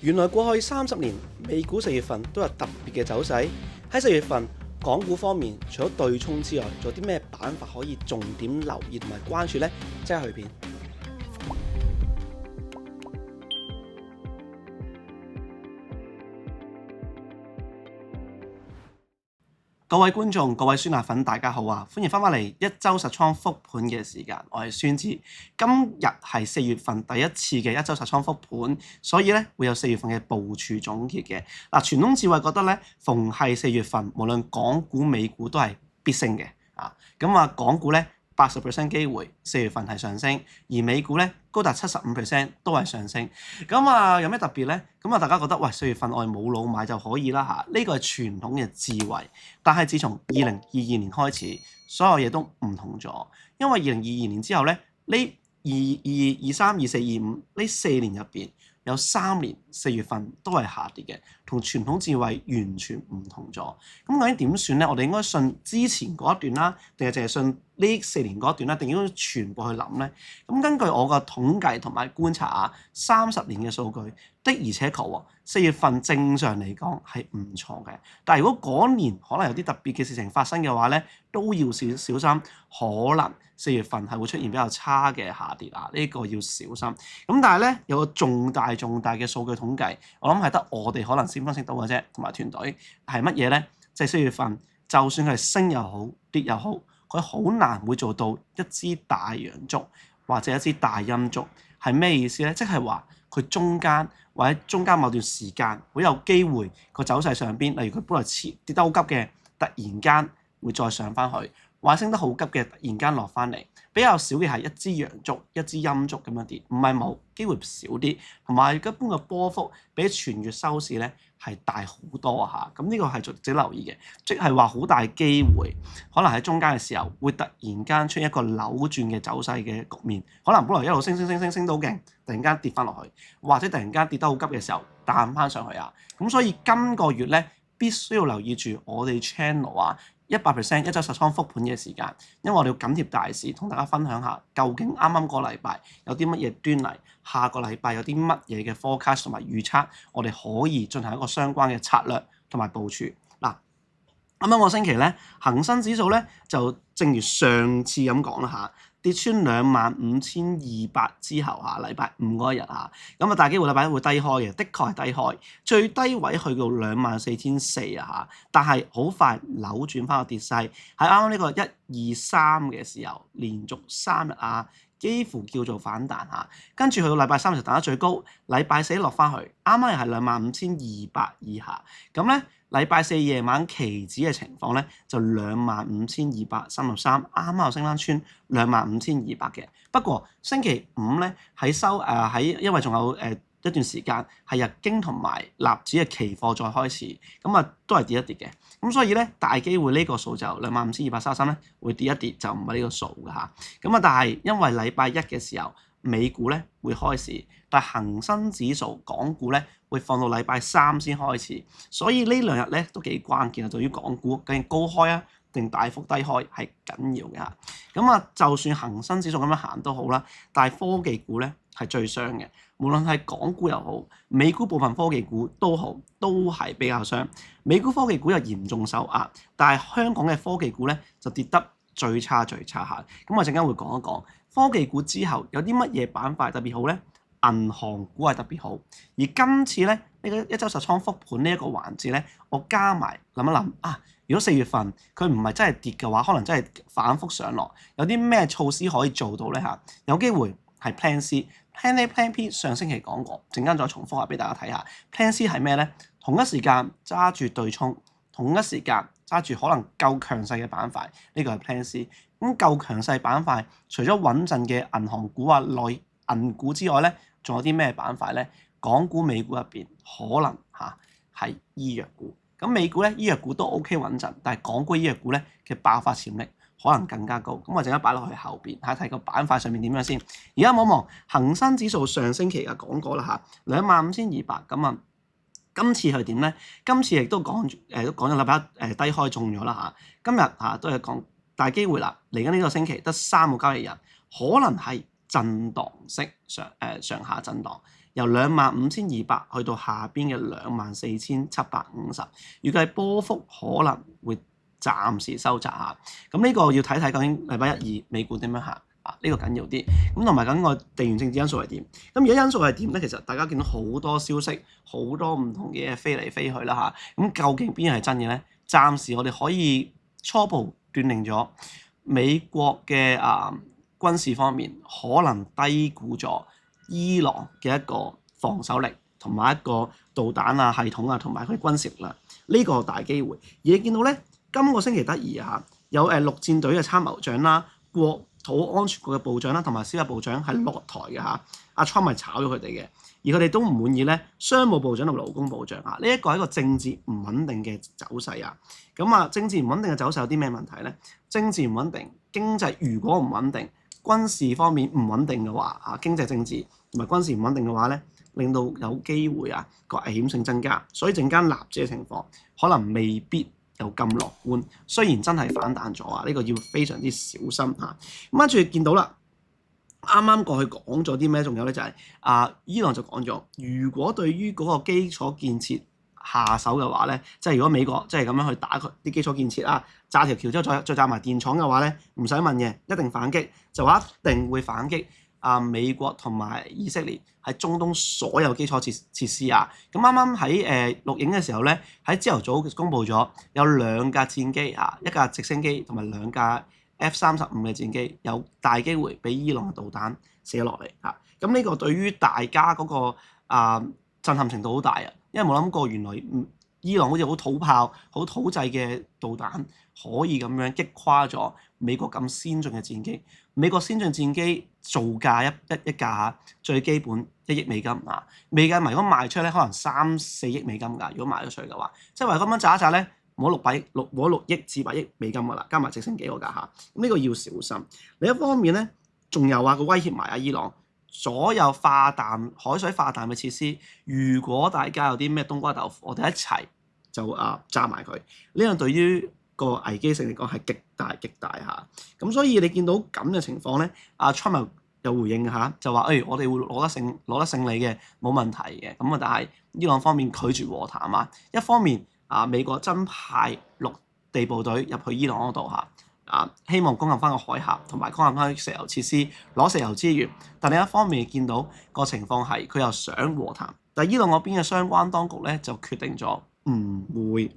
原來過去30年，美股4月份都有特別嘅走勢。喺4月份，港股方面除咗對沖之外，仲有啲咩板塊可以重點留意同埋關注呢？即刻去片。各位觀眾、各位酸辣粉，大家好啊！歡迎翻返嚟一周實倉復盤嘅時間，我係孫子。今日係4月份第一次嘅一周實倉復盤，所以咧會有4月份嘅部署總結嘅。傳統智慧覺得咧，逢係4月份，無論港股、美股都係必升嘅啊。港股咧80% 機會4月份係上升，而美股咧高達75% 都係上升。有咩特別咧？大家覺得4月份我哋冇腦買就可以啦嚇，呢個係傳統嘅智慧。但係自從2022年開始，所有嘢都唔同咗，因為2022年之後咧，呢22、23、24、25呢4年入邊有3年4月份都係下跌嘅，同傳統智慧完全唔同咗。咁究竟點算咧？我哋應該信之前嗰一段啦，定係淨係信呢4年嗰一段啦，定應該全部去諗咧？根據我嘅統計同埋觀察啊，30年嘅數據的而且確4月份正常嚟講係唔錯嘅。但係如果嗰年可能有啲特別嘅事情發生嘅話咧，都要小心，可能4月份係會出現比較差嘅下跌啊！呢個要小心。但係咧有個重大嘅數據統計，我諗係得我哋可能先分析到嘅啫，同埋團隊係乜嘢咧？即係4月份，就算佢係升又好，跌又好，佢好難會做到一支大陽燭或者一支大陰燭。係咩意思咧？即係話佢中間或者中間某段時間會有機會個走勢上邊，例如佢本來跌得好急嘅，突然間會再上翻去，或者升得好急嘅，突然間落翻嚟。比較少嘅係一支陽燭、一支陰燭咁樣跌，唔係冇，機會少啲，同埋一般嘅波幅比全月收市咧係大好多嚇。咁呢個係值得留意嘅，即係話好大機會，可能喺中間嘅時候會突然間出現一個扭轉嘅走勢嘅局面，可能本來一路升到好勁，突然間跌翻落去，或者突然間跌得好急嘅時候彈翻上去啊。咁所以今個月咧必須要留意住我哋 channel 啊。100% 一周實倉復盤嘅時間，因為我哋要緊貼大市，同大家分享下究竟啱啱個禮拜有啲乜嘢端倪，下個禮拜有啲乜嘢嘅 forecast 同埋預測，我哋可以進行一個相關嘅策略同埋部署。啱啱個星期咧，恒生指數咧就正如上次咁講啦嚇，跌穿25,200之後嚇，禮拜五嗰一日嚇，大機會禮拜一會低開嘅，的確係低開，最低位去到24,400啊嚇，但係好快扭轉翻個跌勢，喺啱啱呢個1、2、3嘅時候，連續3日啊，幾乎叫做反彈嚇，跟住去到禮拜三就彈得最高，禮拜四落翻去，啱啱又係25,200以下，咁咧。禮拜四夜晚期指嘅情況咧，就25,233，啱啱又升翻穿25,200嘅。不過星期五咧喺因為仲有一段時間係日經同埋納指嘅期貨再開始，都係跌一跌嘅。咁所以咧大機會呢個數就25,233咧會跌一跌，就唔係呢個數㗎嚇。但係因為禮拜一嘅時候美股咧會開市，但係恒生指數港股咧會放到禮拜三先開始，所以呢兩日咧都幾關鍵啊！對於港股究竟高開啊定大幅低開係緊要嘅嚇。就算恒生指數咁樣行都好啦，但係科技股咧係最傷嘅，無論係港股又好，美股部分科技股都好，都係比較傷。美股科技股又嚴重受壓，但係香港嘅科技股咧就跌得最差嚇。我陣間會講一講科技股之後有啲乜嘢板塊特別好咧？銀行股係特別好，而今次咧呢個一周實倉復盤呢一個環節咧，我加埋諗一諗啊，如果4月份佢唔係真係跌嘅話，可能真係反覆上落，有啲咩措施可以做到咧嚇？有機會係 Plan C、Plan A、Plan B 上星期講過，陣間再重複下俾大家睇下。Plan C 係咩咧？同一時間揸住對沖，同一時間揸住可能夠強勢嘅板塊，呢個係 Plan C。咁夠強勢板塊，除咗穩陣嘅銀行股啊、內銀股之外咧，仲有啲咩板塊咧？港股、美股入邊可能係醫藥股。咁美股咧醫藥股都 OK 穩陣，但係港股醫藥股咧嘅爆發潛力可能更加高。咁我陣間擺落去後邊睇睇個板塊上面點樣先。而家望一望恒生指數上星期講過啦嚇，25,200咁今次係點咧？今次亦都講咗禮拜一低開中咗啦嚇。今日都係講大機會啦，嚟緊呢個星期得3個交易日，可能係震盪式上下震盪，由25,200去到下邊嘅24,750，預計波幅可能會暫時收窄下。咁呢個要睇睇究竟禮拜一、二美股點樣行啊？呢個緊要啲。咁同埋緊個地緣政治因素係點？咁而家因素係點咧？其實大家見到好多消息，好多唔同嘅嘢飛嚟飛去啦嚇。咁究竟邊樣係真嘅咧？暫時我哋可以初步斷定咗美國嘅軍事方面可能低估咗伊朗嘅一個防守力同埋一個導彈啊系統啊同埋佢軍事力量呢個大機會。而你見到咧，今個星期得意啊，有陸戰隊嘅參謀長啦、國土安全局嘅部長啦同埋司法部長係落台嘅嚇，阿 Trump 係炒咗佢哋嘅，而佢哋都唔滿意咧商務部長同勞工部長啊，呢一個係一個政治唔穩定嘅走勢啊。咁政治唔穩定嘅走勢有啲咩問題咧？政治唔穩定，經濟如果唔穩定，軍事方面唔穩定嘅話，經濟政治同埋軍事唔穩定嘅話咧，令到有機會個危險性增加，所以陣間納指嘅情況可能未必有咁樂觀。雖然真係反彈咗呢個要非常之小心嚇。咁跟住見到啦，啱啱過去講咗啲咩？仲有咧就係伊朗就講咗，如果對於嗰個基礎建設下手嘅話咧，即係如果美國即係咁樣去打佢啲基礎建設炸條橋之後再炸埋電廠嘅話咧，唔使問嘅，一定反擊，就話一定會反擊美國同埋以色列喺中東所有基礎設施啊。咁啱啱喺錄影嘅時候咧，喺朝頭早公佈咗有2架戰機一架直升機同埋2架 F-35嘅戰機有大機會俾伊朗嘅導彈射落嚟嚇。咁呢個對於大家嗰個震撼程度好大啊！因為冇諗過原來伊朗好似好土炮、好土製嘅導彈可以咁樣擊垮咗美國咁先進嘅戰機。美國先進戰機造價一架最基本1億美金啊！未計埋如果賣出咧，可能3-4億美金㗎。如果賣咗出去嘅話，即係話咁樣炸一炸咧，冇6億至8億美金㗎啦，加埋直升機嗰架嚇。咁呢個要小心。另一方面咧，仲有佢威脅埋伊朗。所有海水化淡嘅設施，如果大家有啲咩冬瓜豆腐，我哋一齊就炸埋佢。呢樣對於個危機性嚟講係極大極大嚇。咁所以你見到咁嘅情況咧，Trump 又回應嚇，就話我哋會攞得勝利嘅，冇問題嘅。咁但係伊朗方面拒絕和談啊。一方面美國真派陸地部隊入去伊朗嗰度嚇。希望攻入翻個海峽，同埋攻入翻石油設施，攞石油資源。但另一方面見到個情況係，佢又想和談，但係伊朗嗰邊嘅相關當局咧就決定咗唔會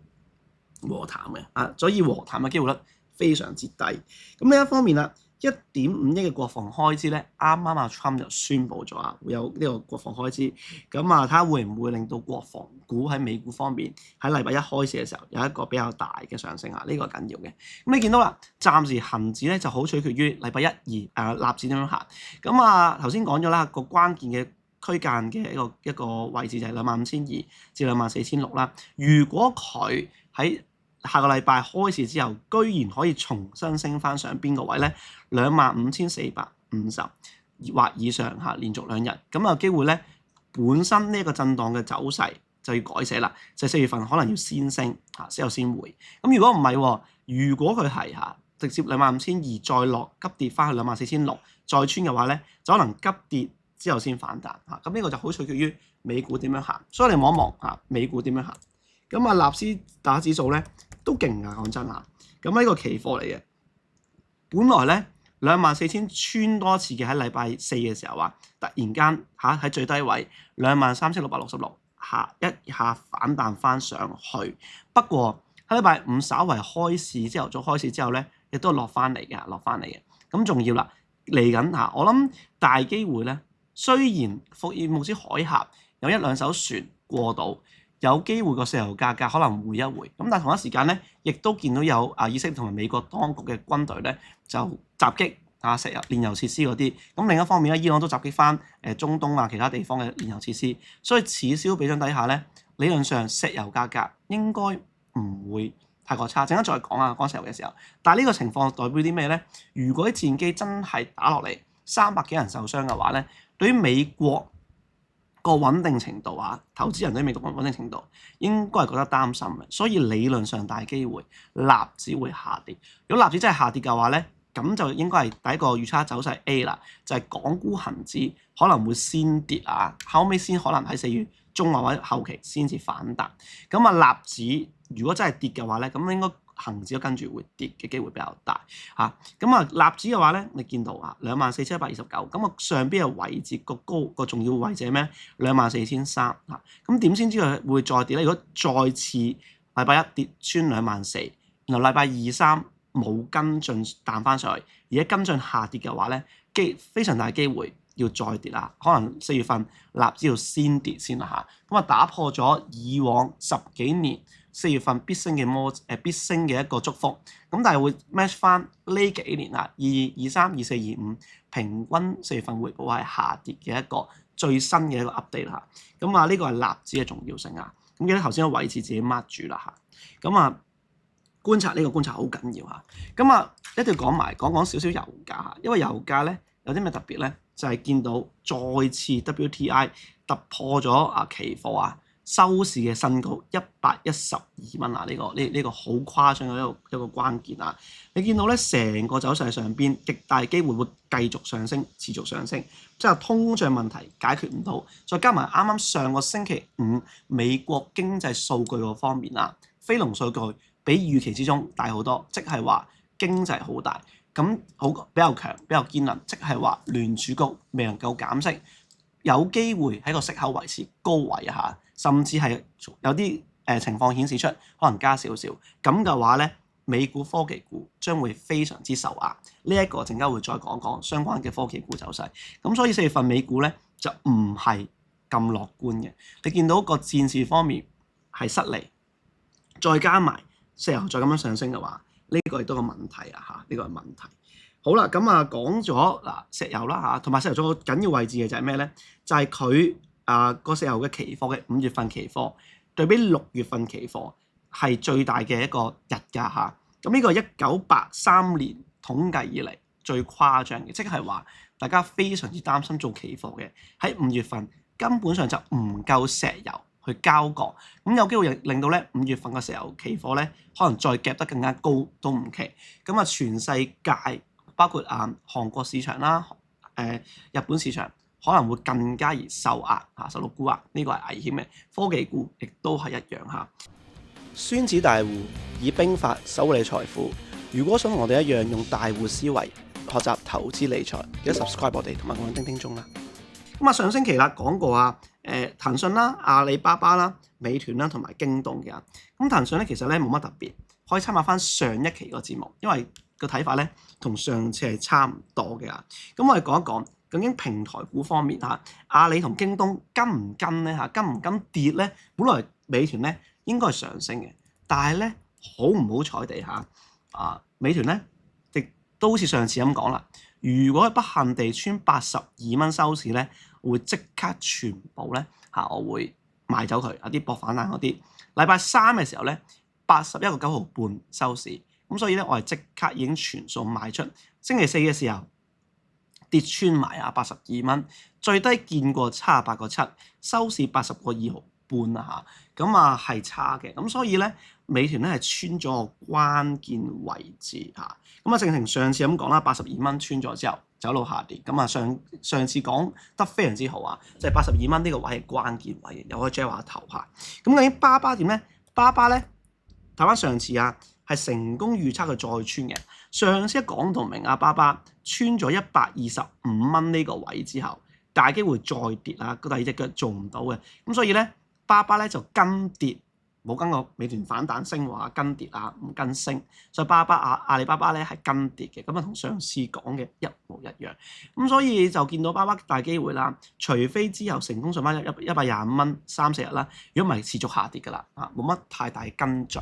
和談嘅。所以和談嘅機會率非常之低。咁另一方面啦，1.5億嘅國防開支咧，啱啱Trump 就宣布咗會有呢個國防開支。咁睇下會唔會令到國防股喺美股方面喺禮拜一開始嘅時候有一個比較大嘅上升呢個緊要嘅。咁你見到啦，暫時恆指咧就好取決於禮拜一、二納指點樣行。咁頭先講咗啦，個關鍵嘅區間嘅一個位置就係25,200至24,600啦。如果佢喺下個禮拜開始之後，居然可以重新升翻上邊個位咧？25,450或以上連續2日，咁有機會咧，本身呢一個震盪嘅走勢就要改寫啦，就4月份可能要先升先有先回。咁如果唔係，如果佢係直接25,200再落急跌翻去24,600再穿嘅話咧，就可能急跌之後先反彈咁呢個就好取決於美股點樣行。所以你望一望美股點樣行。咁納斯達克指數咧都勁講真咁呢個期貨嚟嘅，本來咧24,000穿多次嘅，喺禮拜四嘅時候突然間喺最低位23,666一下反彈翻上去。不過喺禮拜五稍為開市朝頭早開市之後咧，亦都落翻嚟嘅。咁重要啦，嚟緊我諗大機會咧，雖然霍爾木茲海峽有1-2艘船過到。有機會個石油價格可能回一回，咁但係同一時間咧，亦都見到有以色列同埋美國當局嘅軍隊咧就襲擊石油煉油設施嗰啲。咁另一方面咧，伊朗都襲擊翻中東其他地方嘅煉油設施。所以此消彼長底下咧，理論上石油價格應該唔會太過差。陣間再講石油嘅時候，但係呢個情況代表啲咩咧？如果啲戰機真係打落嚟，300幾人受傷嘅話咧，對於美國個穩定程度投資人對美國穩定程度應該係覺得擔心嘅，所以理論上大機會納指會下跌。如果納指真係下跌嘅話咧，咁就應該係第一個預測走勢 A 啦，就係港股恒指可能會先跌啊，後尾先可能喺4月中或者後期先至反彈。咁啊，納指如果真係跌嘅話咧，咁應該恒指都跟住會跌嘅機會比較大嚇。咁啊，納指嘅話咧，你見到啊24,129，咁啊上邊嘅位置個高個重要位置係咩？24,300嚇。咁點先知佢會再跌咧？如果再次禮拜一跌穿24,000，然後禮拜2、3冇跟進彈翻上去，而家跟進下跌嘅話咧，非常大機會要再跌啦。可能4月份納指要先跌先啦嚇。咁啊，打破咗以往10幾年4月份必升嘅一個祝福。咁但係會 match 翻呢幾年啊，22、23、24、25平均4月份回報係下跌嘅一個最新嘅一個 update 啦嚇。咁啊，呢個係納指嘅重要性啊。咁記得頭先個位置自己 mark 住啦嚇。咁啊，觀察好緊要嚇。咁啊，一定要講少少油價嚇，因為油價咧有啲咩特別咧，就係見到再次 WTI 突破咗期貨收市嘅新高112蚊啊！呢個好誇張嘅一個關鍵啊！你見到咧成個走勢上邊極大機會會繼續上升，持續上升，即係通脹問題解決唔到，再加埋啱啱上個星期五美國經濟數據嗰方面非農數據比預期之中大好多，即係話經濟好大，咁比較強、比較堅韌，即係話聯儲局未能夠減息，有機會喺個息口維持高位甚至係有啲情況顯示出可能加少少，咁嘅話咧，美股科技股將會非常之受壓。呢一個陣間會再講講相關嘅科技股走勢。咁所以4月份美股咧就唔係咁樂觀嘅。你見到個戰事方面係失利，再加埋石油再咁樣上升嘅話，呢個亦都係個問題呢個係問題。好啦，咁講咗石油啦同埋石油仲有個緊要位置嘅就係咩咧？就係佢個石油嘅期貨嘅5月份期貨對比6月份期貨係最大嘅一個日價咁呢個1983年統計以嚟最誇張嘅，即係話大家非常之擔心做期貨嘅喺5月份根本上就唔夠石油去交割，咁有機會令到咧5月份嘅石油期貨咧可能再夾得更加高都唔奇。咁全世界包括韓國市場啦、日本市場可能會更加而受壓受到沽壓，呢個係危險嘅。科技股亦都係一樣孫子大戶以兵法守護你財富。如果想同我哋一樣用大戶思維學習投資理財，記得 subscribe 我哋同埋按叮叮鐘啦。咁上星期講過騰訊啦、阿里巴巴啦、美團啦同埋京東嘅。咁騰訊咧其實咧冇乜特別，可以參考翻上一期個節目，因為個睇法咧同上次係差唔多嘅。咁我哋講一講究竟平台股方面阿里同京東跟唔跟咧跟唔跟跌咧？本來美團咧應該係上升嘅，但係咧好唔好彩地美團咧亦都好似上次咁講啦。如果不幸地穿82蚊收市咧，我會即刻全部咧我會賣走佢，有啲博反彈嗰啲。禮拜三嘅時候咧81.9毫半收市，咁所以咧我係即刻已經全數賣出。星期四嘅時候跌穿埋82蚊，最低見過78.7，收市80.2毫半咁係差嘅。咁所以咧美團咧係穿咗個關鍵位置正如上次咁講啦，82蚊穿咗之後走路下跌。咁上次講得非常之好就係82蚊呢個位係關鍵位，又可以 drop 下頭咁究竟巴巴點咧？巴巴咧睇翻上次係成功預測佢再穿嘅。上次一講到明巴巴穿咗125蚊呢個位之後，大機會再跌個第二隻腳做唔到嘅。咁所以咧巴巴咧就跟跌，冇跟個美團反彈升跟跌唔跟升，所以阿里巴巴咧係跟跌嘅。咁同上次講嘅一模一樣。咁所以就見到巴巴大機會啦，除非之後成功上翻125蚊3-4日啦，如果唔係持續下跌㗎啦冇乜太大跟進。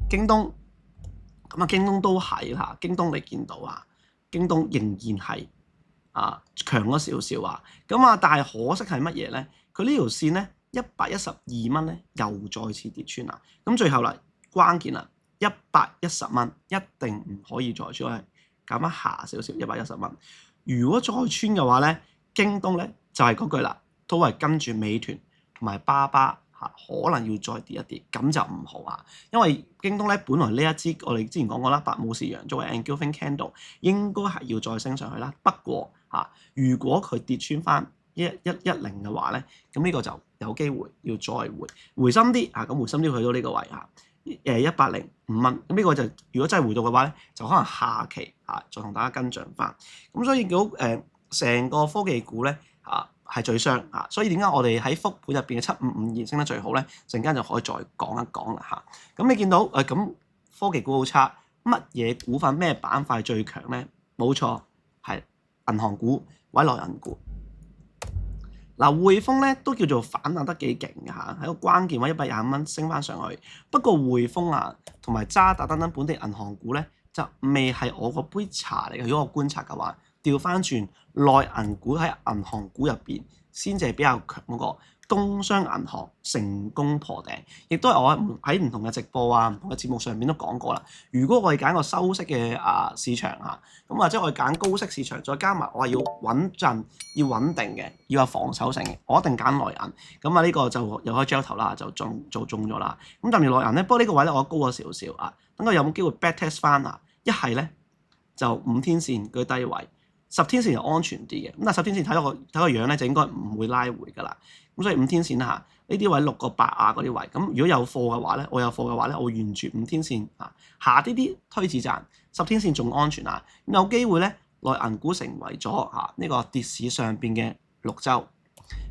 京東京東都係京東你見到京東仍然係強咗少少但係可惜係乜嘢咧？佢呢條線咧112蚊咧又再次跌穿咁最後關鍵110蚊一定唔可以再穿，減翻下少少110蚊。如果再穿嘅話咧，京東咧就係嗰句都係跟住美團同埋巴巴可能要再跌一跌，咁就唔好啊。因為京東咧，本來呢一支我哋之前講過啦，白武士陽作為 engulfing candle 應該係要再升上去啦。不過如果佢跌穿翻1110嘅話咧，咁呢個就有機會要再回深啲咁回深啲去到呢個位105蚊。咁呢個就如果真係回到嘅話咧，就可能下期再同大家跟進翻。咁所以見到成個科技股咧係最傷所以點解我哋喺復盤入邊嘅7552升得最好咧？陣間就可以再講一講啦咁你見到咁科技股好差，乜嘢股份咩板塊最強咧？冇錯，係銀行股或者內銀股。匯豐咧都叫做反彈得幾勁嘅喺個關鍵位125蚊升翻上去。不過匯豐同埋渣打等等本地銀行股咧就未係我個杯茶嚟嘅。如果我觀察嘅話，調翻轉內銀股喺銀行股入邊先至係比較強嗰個。工商銀行成功破頂，亦都係我喺唔同嘅直播唔同嘅節目上面都講過啦。如果我係揀個收息嘅市場咁或者我係揀高息市場，再加埋我係要穩陣、要穩定嘅、要有防守性嘅，我一定揀內銀。咁呢個就又可以 gel 頭啦，就中咗啦。咁但係內銀咧，不過呢個位咧我高咗少少等佢有冇機會 back test 翻一係咧就5天線佢低位，10天線就安全啲嘅。咁但係10天線睇個樣咧，就應該唔會拉回噶啦。咁所以5天線呢啲位6個8嗰啲位，咁如果有貨嘅話咧，我會沿住5天線下啲推止賺，10天線仲安全咁有機會咧內銀股成為咗呢個跌市上邊嘅綠洲。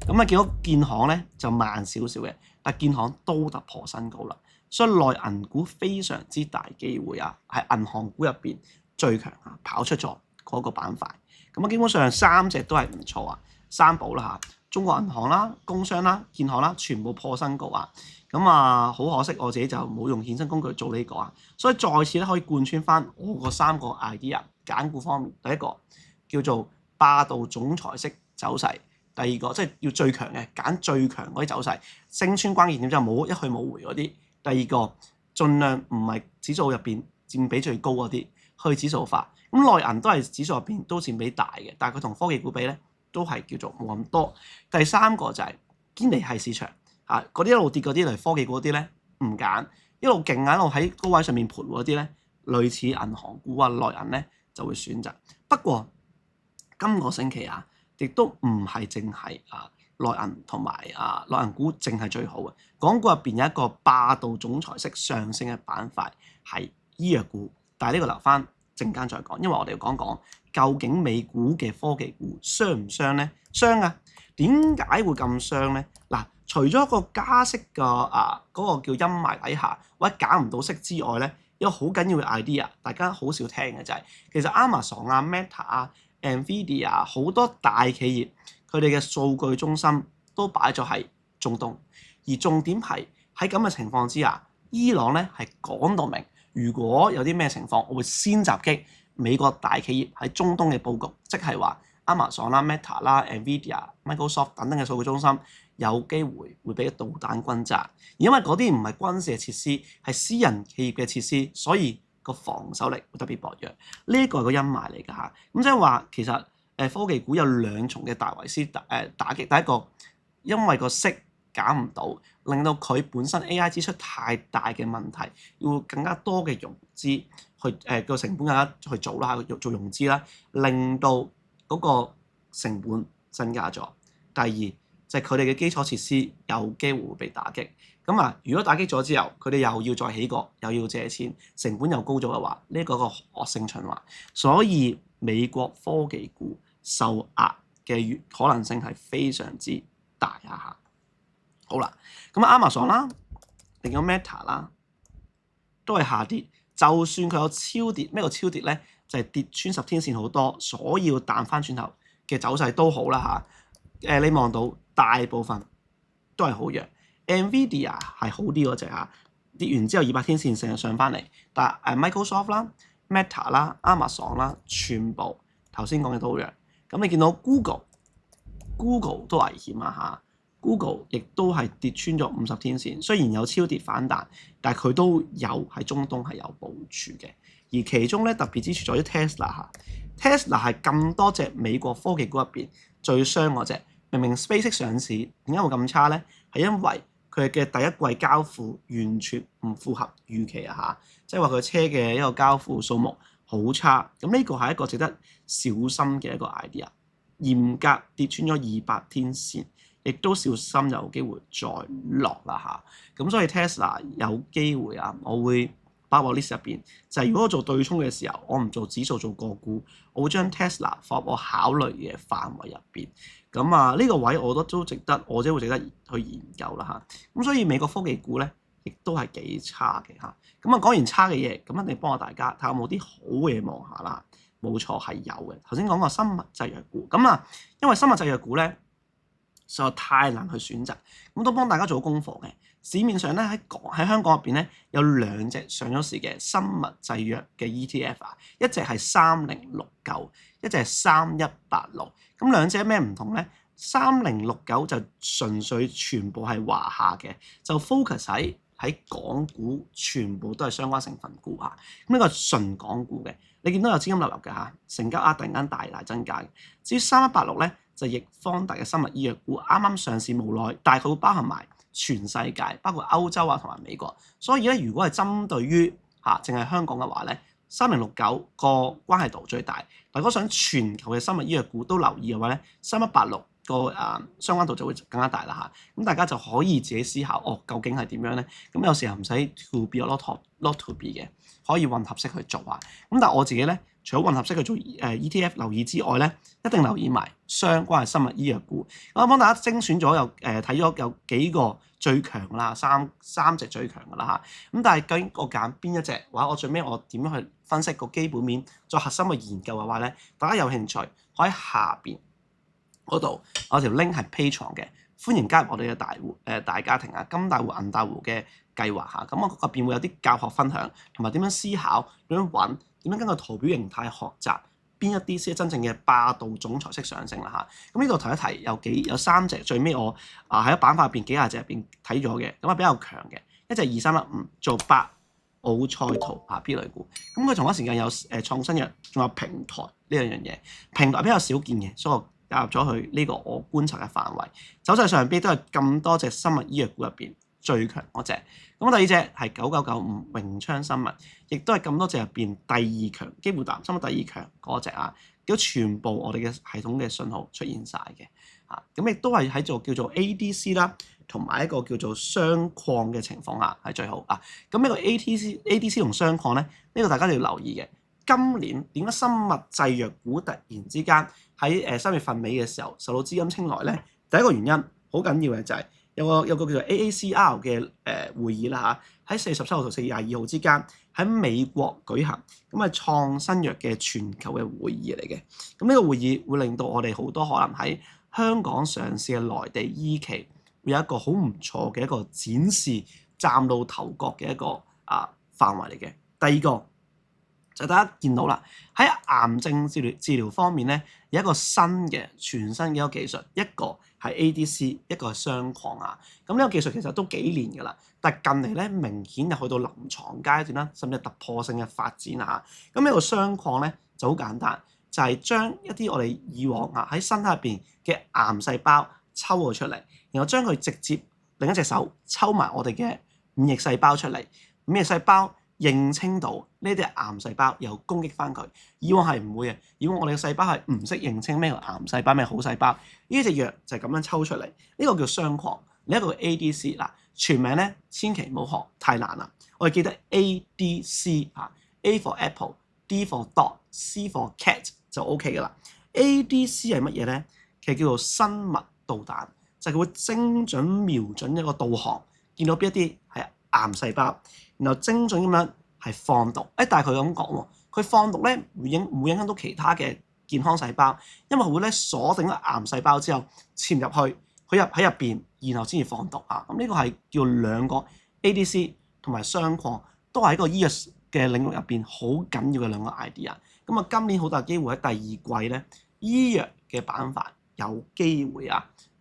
咁見到建行咧就慢少少嘅，但建行都突破新高啦，所以內銀股非常之大機會係銀行股入邊最強跑出咗嗰個板塊。咁基本上3隻都係唔錯三寶啦中國銀行啦、工商啦、建行啦，全部破新高咁好可惜，我自己就冇用衍生工具做呢個所以再次咧可以貫穿翻我個3個 idea 揀股方面。第一個叫做霸道總裁式走勢，第二個即係要最強嘅揀最強嗰啲走勢，升穿關鍵點之後冇一去冇回嗰啲。第二個盡量唔係指數入邊佔比最高嗰啲，去指數化。咁內銀都係指數入邊都佔比大嘅，但係佢同科技股比咧，都係叫做冇咁多。第三個就係堅尼系市場嗰啲一路跌嗰啲嚟科技股嗰啲咧唔揀，一路勁一路喺高位上面盤嗰啲咧，類似銀行股內銀咧就會選擇。不過今個星期亦都唔係淨係內銀同埋內銀股淨係最好嘅。港股入邊有一個霸道總裁式上升嘅板塊係醫藥股，但係呢個留翻陣間再講，因為我哋要講究竟美股嘅科技股傷唔傷咧？傷點解會咁傷咧？除咗一個加息嘅嗰個叫陰霾底下，或者減唔到息之外咧，一個好緊要嘅 idea，大家好少聽嘅就係其實 Amazon Meta Nvidia 好多大企業佢哋嘅數據中心都擺咗喺中東，而重點係喺咁嘅情況之下，伊朗咧係講到明，如果有啲咩情況，我會先襲擊美國大企業喺中東嘅佈局，即係話 Amazon Meta Nvidia、Microsoft 等等嘅數據中心有機會俾導彈轟炸，而因為嗰啲唔係軍事嘅設施，係私人企業嘅設施，所以個防守力會特別薄弱。呢一個係個陰霾嚟㗎咁即係話其實科技股有2重嘅大維斯打擊。第一個因為個息減唔到，令到佢本身 AI 支出太大嘅問題，要更加多嘅融資去個成本更加去做啦，做融資啦，令到嗰個成本增加咗。第二就係佢哋嘅基礎設施有機會被打擊。咁如果打擊咗之後，佢哋又要再起過，又要借錢，成本又高咗嘅話，呢個個惡性循環。所以美國科技股受壓嘅可能性係非常之大好啦，咁Amazon啦，另外 Meta 啦，都係下跌。就算佢有超跌，咩叫超跌咧？就係跌穿10天線好多，所以要彈翻轉頭嘅走勢都好啦你望到大部分都係好弱。Nvidia 係好啲嗰隻跌完之後200天線成日上翻嚟，但Microsoft 啦、Meta 啦、Amazon 啦，全部頭先講嘅都好弱。咁你見到 Google 都危險Google 亦都係跌穿咗50天線，雖然有超跌反彈，但係佢都有喺中東係有部署嘅。而其中咧特別之處在於 Tesla 係咁多隻美國科技股入邊最傷嗰隻。明明 SpaceX 上市點解會咁差咧？係因為佢嘅第一季交付完全唔符合預期啊嚇，即係話佢車嘅一個交付數目好差，咁呢個係一個值得小心嘅一個 idea。嚴格跌穿咗200天線，亦都小心有機會再落啦嚇。咁所以 Tesla 有機會啊，我會包括 list 入邊，就係如果我做對沖嘅時候，我唔做指數做個股，我會將 Tesla 放入我考慮嘅範圍入邊。咁啊呢個位我覺得都值得，我即係會值得去研究啦嚇。咁所以美國科技股咧，亦都係幾差嘅嚇。咁啊講完差嘅嘢，咁一定幫下大家睇下有冇啲好嘅嘢望下啦。冇錯係有嘅。頭先講過生物製藥股，咁啊因為生物製藥股咧實在太難去選擇，咁都幫大家做功課嘅。市面上咧喺香港入邊咧有2隻上咗市嘅生物製藥嘅 ETF 啊，一隻係3069，一隻係3186。咁兩隻咩唔同咧？3069就純粹全部係華夏嘅，就 focus 喺港股，全部都係相關成分股嚇。咁呢個係純港股嘅，你見到有資金流入嘅嚇，成交額突然間大增加嘅。至於3186咧，就易方達嘅生物醫藥股，啱啱上市無耐，大概會包含埋全世界，包括歐洲啊同埋美國。所以咧，如果係針對於淨係香港嘅話咧，3069個關係度最大。但如果想全球嘅生物醫藥股都留意嘅話咧，3186個相關度就會更加大啦嚇。咁大家就可以自己思考，究竟係點樣咧？咁有時候唔使 to be or not to be 嘅，可以混合式去做啊。咁但係我自己咧，除咗混合式去做ETF 留意之外咧，一定留意埋相關嘅生物醫藥股。我幫大家精選咗睇咗有幾個最強啦，三隻最強噶啦嚇。咁但係究竟我揀邊一隻，或者我最尾我點樣去分析個基本面，再核心嘅研究嘅話咧，大家有興趣可以下邊嗰度有條 link 係 Patreon 嘅，歡迎加入我哋嘅大家庭啊，金大戶銀大戶嘅計劃嚇。咁我入邊會有啲教學分享，同埋點樣思考，點樣揾，點樣根據圖表形態學習邊一啲先係真正嘅霸道總裁式上升啦嚇。咁呢度提一提有3隻，最尾我喺板塊入邊幾廿隻入邊睇咗嘅，咁啊比較強嘅一隻2315做8奧賽圖B 類股。咁佢同一時間有創新藥，仲有平台呢兩樣嘢，平台比較少見嘅，所以我加入咗去呢個我觀察嘅範圍。走勢上邊都係咁多隻生物醫藥股入邊最強嗰隻。咁第二隻係9995榮昌生物，亦都係咁多隻入邊第2強，幾乎達生物第2強嗰隻啊，都全部我哋嘅系統嘅信號出現晒嘅。咁亦都係喺做叫做 ADC 啦，同埋一個叫做雙礦嘅情況下係最好啊。咁呢個 ADC 同雙礦咧，呢個大家都要留意嘅。今年點解生物製藥股突然之間喺3月份尾嘅時候受到資金青睞咧？第一個原因好緊要嘅就係有個叫做 AACR 嘅會議啦嚇，喺4月17號同4月22號之間喺美國舉行，咁係創新藥嘅全球嘅會議嚟嘅。咁呢個會議會令到我哋好多可能喺香港上市嘅內地醫企會有一個好唔錯嘅一個展示嶄露頭角嘅一個範圍嚟嘅。第二個就大家見到啦，喺癌症治療方面咧，有一個全新嘅一個技術，一個係 ADC，一個係雙礦啊。咁呢個技術其實都幾年㗎啦，但係近嚟咧明顯就去到臨床階段啦，甚至係突破性嘅發展啊。咁呢個雙礦咧就好簡單，就係將一啲我哋以往喺身體入邊嘅癌細胞抽咗出嚟，然後將佢直接另一隻手抽埋我哋嘅免疫細胞出嚟，免疫細胞認清到呢啲癌細胞，又攻擊翻佢。以往係唔會嘅，以往我哋嘅細胞係唔識認清咩癌細胞咩好細胞。呢隻藥就係咁樣抽出嚟，呢個叫雙礦，另一個叫 ADC 嗱，全名咧千祈唔好學，太難啦。我哋記得 ADC A for Apple，D for Dog，C for Cat 就 OK 噶啦。ADC 係乜嘢咧？其實叫做生物導彈，就係佢會精準瞄準一個導航，見到邊一啲係癌細胞，然後精準咁樣係放毒。但係佢咁講喎，佢放毒咧唔會影響到其他嘅健康細胞，因為佢會咧鎖定咗癌細胞之後潛入去，佢喺入邊，然後先至放毒啊。咁呢個係叫兩個 ADC 同埋雙礦，都係一個醫藥嘅領域入邊好緊要嘅兩個 idea。咁啊，今年好大機會喺第二季咧，醫藥嘅板塊有機會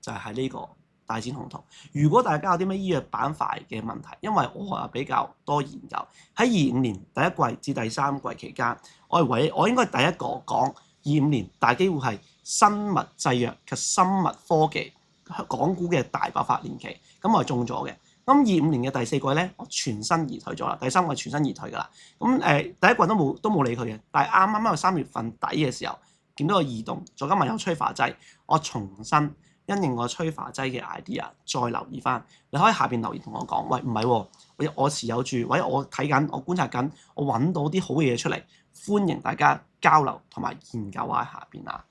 就係喺呢個大展宏圖。如果大家有啲咩醫藥板塊嘅問題，因為我比較多研究，喺25年第一季至第三季期間，我應該第一個講25年大機會係生物製藥及生物科技港股嘅大爆發年期，咁我係中咗嘅。咁25年嘅第4季咧，我全身而退咗啦。第3季全身而退㗎啦。咁第一季都冇理佢嘅，但係啱啱3月份底嘅時候，見到個異動，再加埋有催化劑，我重新因應我催化劑嘅 idea 再留意翻。你可以下邊留言同我講，喂唔係喎，我持有住，或者我睇緊，我觀察緊，我揾到啲好嘅嘢出嚟，歡迎大家交流同埋研究喺下邊啊。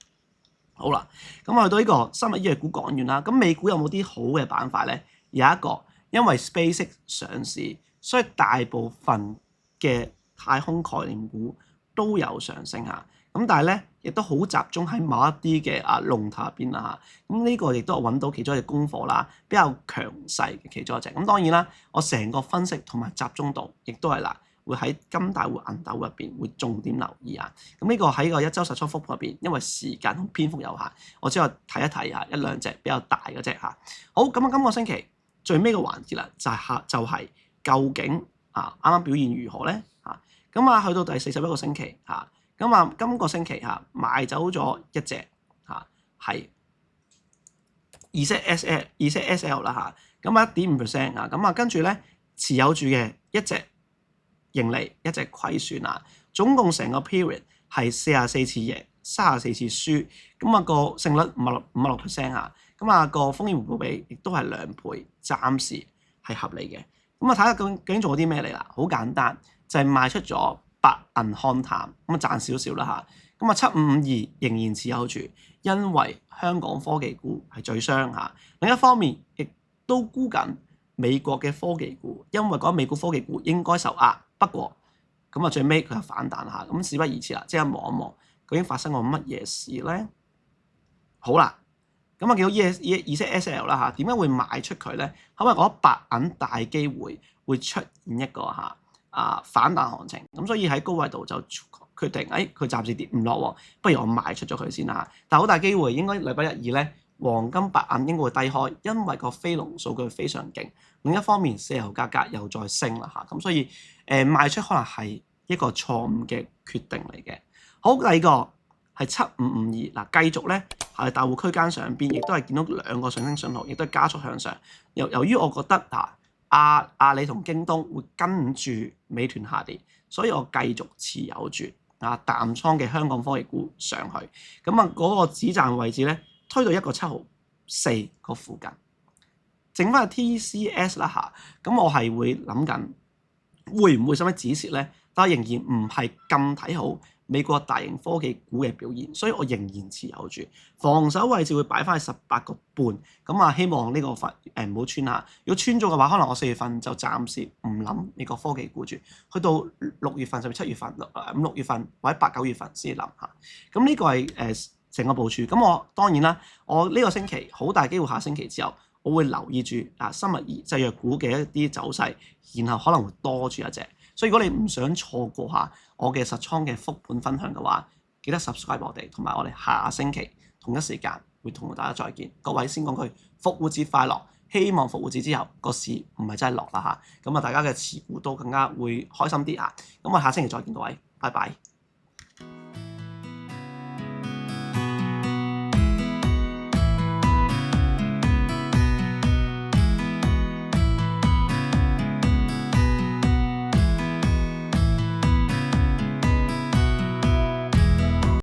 好啦，咁去到呢個生物醫藥股講完啦，咁美股有冇啲好嘅板塊咧？有一個。因為 SpaceX 上市，所以大部分嘅太空概念股都有上升嚇。咁但係咧，亦都好集中喺某一啲嘅龍頭入邊啦嚇。咁呢個亦都係揾到其中一隻功課啦，比較強勢嘅其中一隻。咁當然啦，我成個分析同埋集中度亦都係啦，會喺金大戶銀大戶入邊會重點留意啊。咁呢個喺個一週實倉復盤入邊，因為時間同篇幅有限，我只係睇一睇嚇一兩隻比較大嘅隻嚇。好，咁啊，今個星期。最尾嘅環節啦，就係究竟啱啱表現如何咧嚇？咁去到第41個星期嚇，今個星期賣走咗一隻係ZSL 啦嚇，咁1.5% 咁跟住咧持有住嘅一隻盈利一隻虧損啊，總共成個 period 係44次贏34次輸，咁個勝率56%嚇。咁個風險回報比亦都係2倍，暫時係合理嘅。咁睇下究竟做咗啲咩嚟啦？好簡單，就係賣出咗白銀漢探，咁賺少少啦嚇。咁7552仍然持有住，因為香港科技股係最傷嚇。另一方面，亦都沽緊美國嘅科技股，因為嗰美股科技股應該受壓。不過咁最尾佢又反彈下，咁事不宜遲啦，即刻望一望究竟發生過乜嘢事咧？好啦。咁見到 ZSL 啦嚇，點解會賣出佢咧？因為我覺得白銀大機會出現一個反彈行情，咁所以喺高位度就決定，佢暫時跌唔落喎，不如我賣出咗佢先啦。但係好大機會應該禮拜1、2咧，黃金白銀應該會低開，因為個非農數據非常勁。另一方面，石油價格又再升啦嚇，咁所以賣出可能係一個錯誤嘅決定嚟嘅。好，第二個係7552嗱，繼續咧。係大戶區間上邊，亦都係見到2個上升信號，亦都係加速向上。由於我覺得阿里同京東會跟住美團下跌，所以我繼續持有住淡倉嘅香港科技股上去。咁嗰個止賺位置咧，推到1.764個附近。剩翻係 TCS 啦嚇，咁我係會諗緊會唔會使乜止蝕咧？但係仍然唔係咁睇好美國大型科技股嘅表現，所以我仍然持有住。防守位置會擺翻去18個半，咁希望呢個唔好穿下。如果穿咗嘅話，可能我4月份就暫時唔諗美國科技股住，去到6月份甚至7月份、5、6月份或者8、9月份先諗下。咁呢個係成個部署。咁我當然啦，我呢個星期好大機會下星期之後，我會留意住生物製藥股嘅一啲走勢，然後可能會多住一隻。所以如果你唔想錯過下我嘅實倉嘅復盤分享嘅話，記得 subscribe 我哋，同埋我哋下星期同一時間會同大家再見。各位先講句復活節快樂，希望復活節之後個市唔係真係落啦嚇，咁大家嘅持股都更加會開心啲嚇。咁我下星期再見各位，拜拜。